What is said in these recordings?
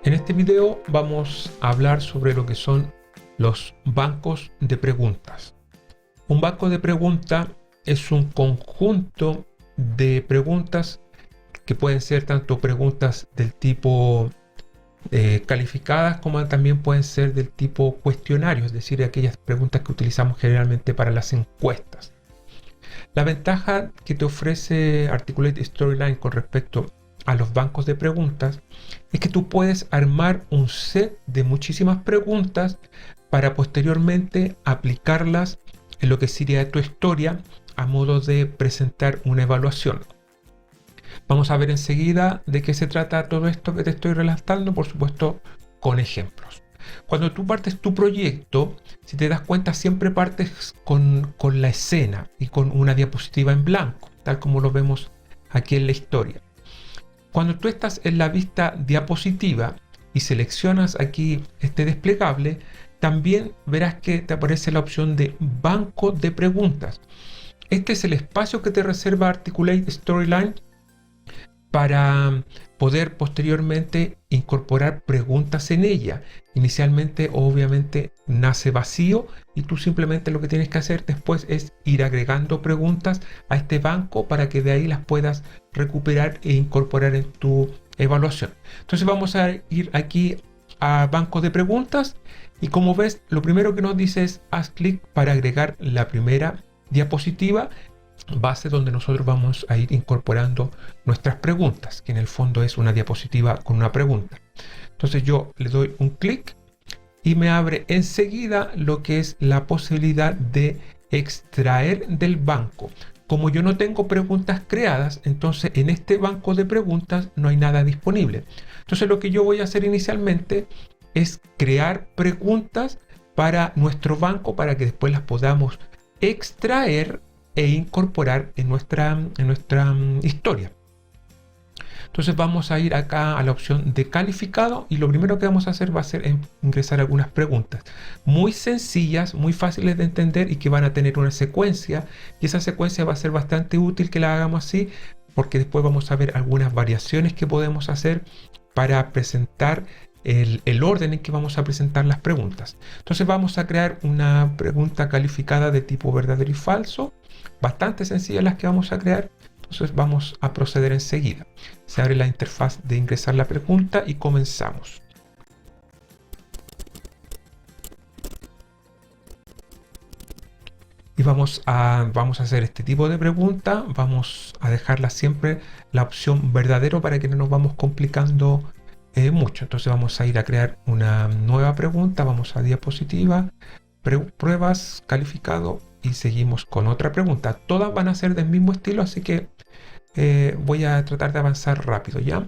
En este video vamos a hablar sobre lo que son los bancos de preguntas. Un banco de preguntas es un conjunto de preguntas que pueden ser tanto preguntas del tipo calificadas como también pueden ser del tipo cuestionario, es decir, aquellas preguntas que utilizamos generalmente para las encuestas. La ventaja que te ofrece Articulate Storyline con respecto a los bancos de preguntas es que tú puedes armar un set de muchísimas preguntas para posteriormente aplicarlas en lo que sería tu historia a modo de presentar una evaluación. Vamos a ver enseguida de qué se trata todo esto que te estoy relatando, por supuesto con ejemplos. Cuando tú partes tu proyecto, si te das cuenta, siempre partes con la escena y con una diapositiva en blanco, tal como lo vemos aquí en la historia. Cuando tú estás en la vista diapositiva y seleccionas aquí este desplegable, también verás que te aparece la opción de banco de preguntas. Este es el espacio que te reserva Articulate Storyline para poder posteriormente incorporar preguntas en ella. Inicialmente, obviamente, nace vacío y tú simplemente lo que tienes que hacer después es ir agregando preguntas a este banco para que de ahí las puedas recuperar e incorporar en tu evaluación. Entonces vamos a ir aquí a banco de preguntas y como ves, lo primero que nos dice es haz clic para agregar la primera diapositiva, base donde nosotros vamos a ir incorporando nuestras preguntas, que en el fondo es una diapositiva con una pregunta. Entonces yo le doy un clic y me abre enseguida lo que es la posibilidad de extraer del banco. Como yo no tengo preguntas creadas, entonces en este banco de preguntas no hay nada disponible. Entonces lo que yo voy a hacer inicialmente es crear preguntas para nuestro banco para que después las podamos extraer e incorporar en nuestra historia. Entonces vamos a ir acá a la opción de calificado y lo primero que vamos a hacer va a ser ingresar algunas preguntas muy sencillas, muy fáciles de entender y que van a tener una secuencia, y esa secuencia va a ser bastante útil que la hagamos así porque después vamos a ver algunas variaciones que podemos hacer para presentar el orden en que vamos a presentar las preguntas. Entonces vamos a crear una pregunta calificada de tipo verdadero y falso, bastante sencillas las que vamos a crear. Entonces vamos a proceder enseguida. Se abre la interfaz de ingresar la pregunta y comenzamos. Y vamos a hacer este tipo de pregunta. Vamos a dejarla siempre la opción verdadero para que no nos vamos complicando mucho. Entonces vamos a ir a crear una nueva pregunta. Vamos a diapositiva, pruebas, calificado y seguimos con otra pregunta. Todas van a ser del mismo estilo, así que voy a tratar de avanzar rápido ya.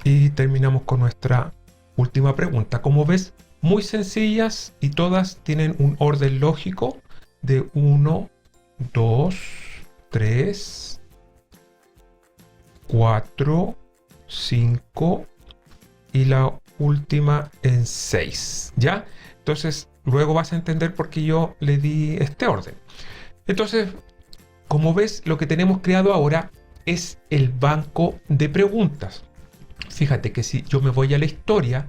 Y terminamos con nuestra última pregunta. Como ves, muy sencillas y todas tienen un orden lógico de 1, 2, 3, 4, 5 y la última en 6. ¿Ya? Entonces, luego vas a entender por qué yo le di este orden. Entonces, como ves, lo que tenemos creado ahora es el banco de preguntas. Fíjate que si yo me voy a la historia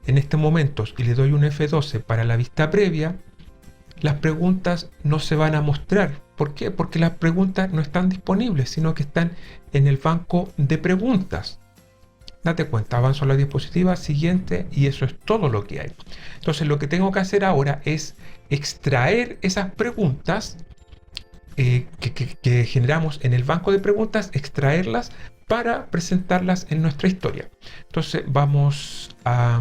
en este momento y le doy un F12 para la vista previa, las preguntas no se van a mostrar. ¿Por qué? Porque las preguntas no están disponibles, sino que están en el banco de preguntas. Date cuenta, avanzo a la diapositiva siguiente y eso es todo lo que hay. Entonces lo que tengo que hacer ahora es extraer esas preguntas que generamos en el banco de preguntas, extraerlas para presentarlas en nuestra historia. Entonces vamos a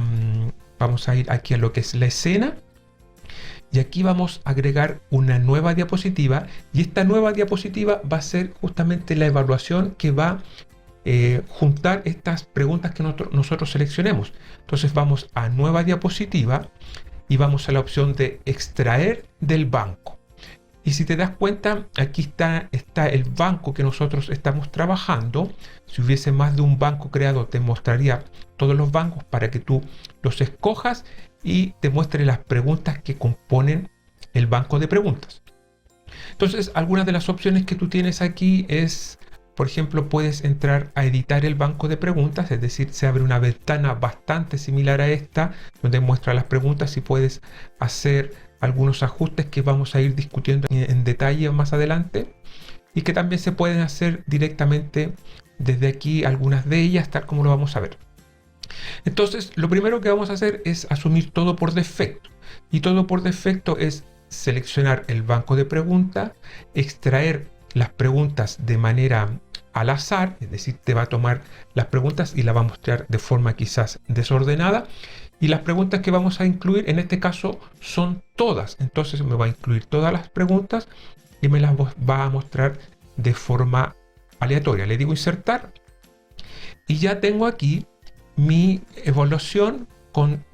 ir aquí a lo que es la escena y aquí vamos a agregar una nueva diapositiva, y esta nueva diapositiva va a ser justamente la evaluación que va a juntar estas preguntas que nosotros seleccionemos. Entonces vamos a nueva diapositiva y vamos a la opción de extraer del banco. Y si te das cuenta, aquí está el banco que nosotros estamos trabajando. Si hubiese más de un banco creado, te mostraría todos los bancos para que tú los escojas y te muestre las preguntas que componen el banco de preguntas. Entonces, algunas de las opciones que tú tienes aquí es, por ejemplo, puedes entrar a editar el banco de preguntas, es decir, se abre una ventana bastante similar a esta, donde muestra las preguntas y puedes hacer algunos ajustes que vamos a ir discutiendo en detalle más adelante, y que también se pueden hacer directamente desde aquí, algunas de ellas, tal como lo vamos a ver. Entonces, lo primero que vamos a hacer es asumir todo por defecto, y todo por defecto es seleccionar el banco de preguntas, extraer las preguntas de manera al azar, es decir, te va a tomar las preguntas y las va a mostrar de forma quizás desordenada, y las preguntas que vamos a incluir en este caso son todas. Entonces me va a incluir todas las preguntas y me las va a mostrar de forma aleatoria. Le digo insertar y ya tengo aquí mi evaluación con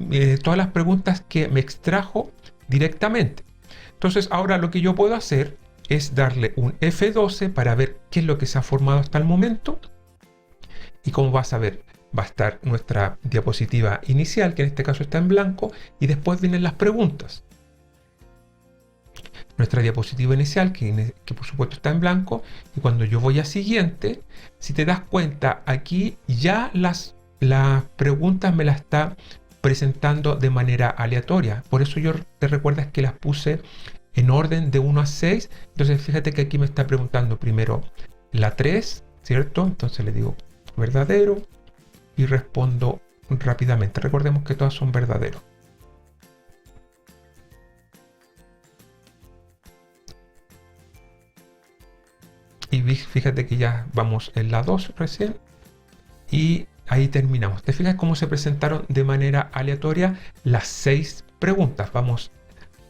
todas las preguntas que me extrajo directamente. Entonces ahora lo que yo puedo hacer es darle un F12 para ver qué es lo que se ha formado hasta el momento. Y como vas a ver, va a estar nuestra diapositiva inicial, que en este caso está en blanco, y después vienen las preguntas. Nuestra diapositiva inicial, que por supuesto está en blanco, y cuando yo voy a siguiente, si te das cuenta, aquí ya las preguntas me las está presentando de manera aleatoria. Por eso yo te recuerdas que las puse en orden de 1 a 6. Entonces fíjate que aquí me está preguntando primero la 3, ¿cierto? Entonces le digo verdadero y respondo rápidamente. Recordemos que todas son verdaderos. Y fíjate que ya vamos en la 2 recién. Y ahí terminamos. ¿Te fijas cómo se presentaron de manera aleatoria las 6 preguntas? Vamos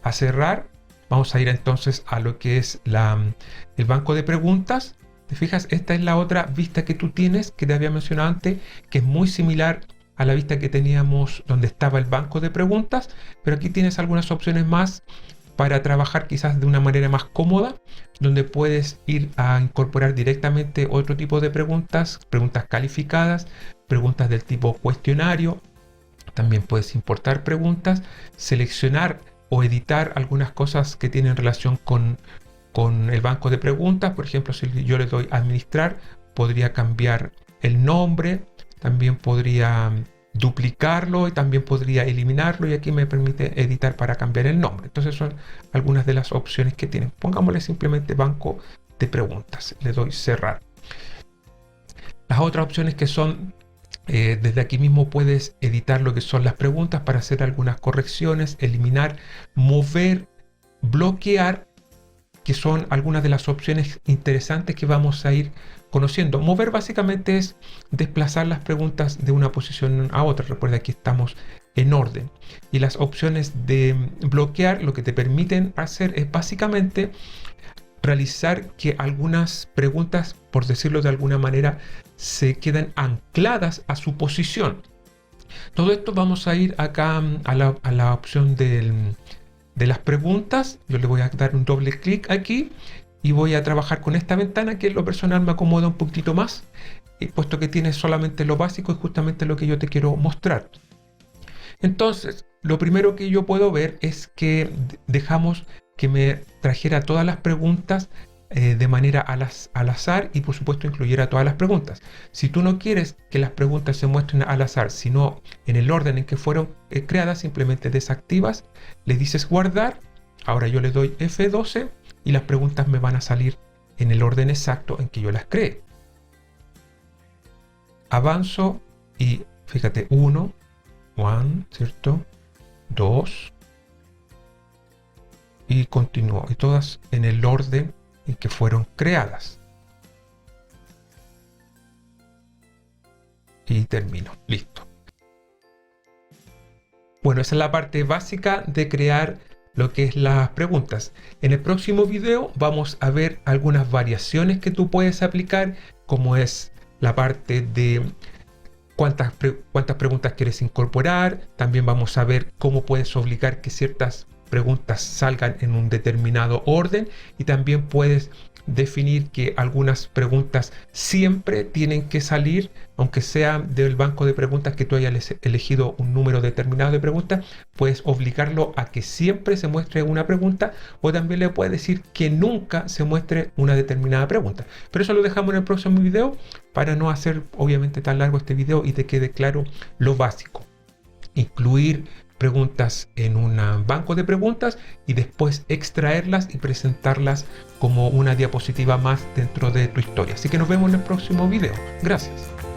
a cerrar. Vamos a ir entonces a lo que es el banco de preguntas. ¿Te fijas? Esta es la otra vista que tú tienes, que te había mencionado antes, que es muy similar a la vista que teníamos donde estaba el banco de preguntas, pero aquí tienes algunas opciones más para trabajar quizás de una manera más cómoda, donde puedes ir a incorporar directamente otro tipo de preguntas, preguntas calificadas, preguntas del tipo cuestionario. También puedes importar preguntas, seleccionar o editar algunas cosas que tienen relación con el banco de preguntas. Por ejemplo, si yo le doy administrar, podría cambiar el nombre, también podría duplicarlo y también podría eliminarlo, y aquí me permite editar para cambiar el nombre. Entonces son algunas de las opciones que tienen. Pongámosle simplemente banco de preguntas, le doy cerrar. Las otras opciones que son desde aquí mismo puedes editar lo que son las preguntas para hacer algunas correcciones, eliminar, mover, bloquear, que son algunas de las opciones interesantes que vamos a ir conociendo. Mover básicamente es desplazar las preguntas de una posición a otra. Recuerda que estamos en orden. Y las opciones de bloquear lo que te permiten hacer es básicamente realizar que algunas preguntas, por decirlo de alguna manera, se queden ancladas a su posición. Todo esto vamos a ir acá a la opción de las preguntas. Yo le voy a dar un doble clic aquí y voy a trabajar con esta ventana, que en lo personal me acomoda un poquito más, puesto que tiene solamente lo básico y justamente lo que yo te quiero mostrar. Entonces, lo primero que yo puedo ver es que dejamos que me trajera todas las preguntas de manera al azar, y por supuesto incluyera todas las preguntas. Si tú no quieres que las preguntas se muestren al azar, sino en el orden en que fueron creadas, simplemente desactivas, le dices guardar. Ahora yo le doy F12 y las preguntas me van a salir en el orden exacto en que yo las creé. Avanzo y fíjate, 1, ¿cierto? 2 y continúo, y todas en el orden en que fueron creadas. Y termino. Listo. Bueno, esa es la parte básica de crear lo que es las preguntas. En el próximo video vamos a ver algunas variaciones que tú puedes aplicar, como es la parte de cuántas preguntas quieres incorporar. También vamos a ver cómo puedes obligar que ciertas preguntas salgan en un determinado orden, y también puedes definir que algunas preguntas siempre tienen que salir, aunque sea del banco de preguntas que tú hayas elegido un número determinado de preguntas. Puedes obligarlo a que siempre se muestre una pregunta, o también le puedes decir que nunca se muestre una determinada pregunta. Pero eso lo dejamos en el próximo video para no hacer obviamente tan largo este video y te quede claro lo básico. Incluir preguntas en un banco de preguntas y después extraerlas y presentarlas como una diapositiva más dentro de tu historia. Así que nos vemos en el próximo video. Gracias.